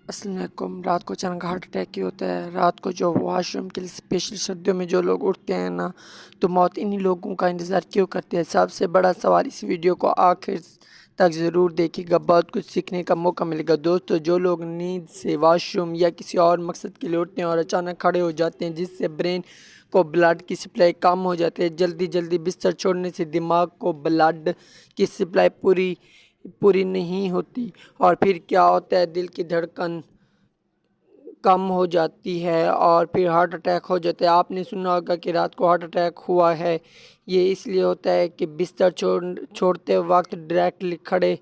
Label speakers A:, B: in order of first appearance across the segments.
A: السلام علیکم۔ رات کو اچانک ہارٹ اٹیک کیوں ہوتا ہے؟ رات کو جو واش روم کے لیے اسپیشل سردیوں میں جو لوگ اٹھتے ہیں نا، تو موت انہی لوگوں کا انتظار کیوں کرتے ہیں؟ سب سے بڑا سوال، اس ویڈیو کو آخر تک ضرور دیکھیے گا، بہت کچھ سیکھنے کا موقع ملے گا۔ دوستو، جو لوگ نیند سے واش روم یا کسی اور مقصد کے لیے اٹھتے ہیں اور اچانک کھڑے ہو جاتے ہیں، جس سے برین کو بلڈ کی سپلائی کم ہو جاتی ہے، جلدی بستر چھوڑنے سے دماغ کو بلڈ کی سپلائی پوری نہیں ہوتی، اور پھر کیا ہوتا ہے، دل کی دھڑکن کم ہو جاتی ہے اور پھر ہارٹ اٹیک ہو جاتا ہے۔ آپ نے سنا ہوگا کہ رات کو ہارٹ اٹیک ہوا ہے، یہ اس لیے ہوتا ہے کہ بستر چھوڑتے وقت ڈائریکٹلی کھڑے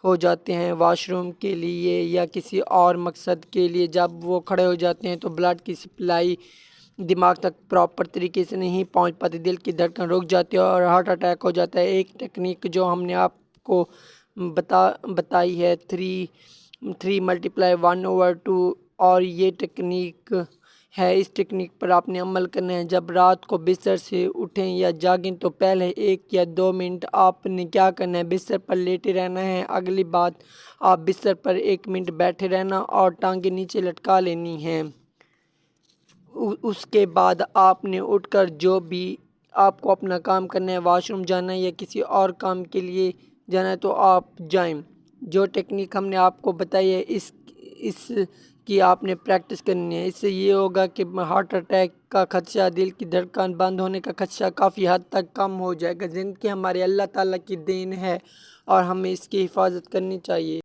A: ہو جاتے ہیں واش روم کے لیے یا کسی اور مقصد کے لیے۔ جب وہ کھڑے ہو جاتے ہیں تو بلڈ کی سپلائی دماغ تک پراپر طریقے سے نہیں پہنچ پاتی، دل کی دھڑکن رک جاتی ہے اور ہارٹ اٹیک ہو جاتا ہے۔ ایک ٹیکنیک جو ہم نے آپ کو بتائی ہے 3×1/2، اور یہ ٹیکنیک ہے، اس ٹیکنیک پر آپ نے عمل کرنا ہے۔ جب رات کو بستر سے اٹھیں یا جاگیں تو پہلے 1 یا 2 منٹ آپ نے کیا کرنا ہے، بستر پر لیٹے رہنا ہے۔ اگلی بات، آپ بستر پر 1 منٹ بیٹھے رہنا اور ٹانگیں نیچے لٹکا لینی ہیں۔ اس کے بعد آپ نے اٹھ کر جو بھی آپ کو اپنا کام کرنا ہے، واش روم جانا ہے یا کسی اور کام کے لیے جانا ہے تو آپ جائیں۔ جو ٹیکنیک ہم نے آپ کو بتائی ہے، اس کی آپ نے پریکٹس کرنی ہے۔ اس سے یہ ہوگا کہ ہارٹ اٹیک کا خدشہ، دل کی دھڑکن بند ہونے کا خدشہ کافی حد تک کم ہو جائے گا۔ زندگی ہمارے اللہ تعالیٰ کی دین ہے اور ہمیں اس کی حفاظت کرنی چاہیے۔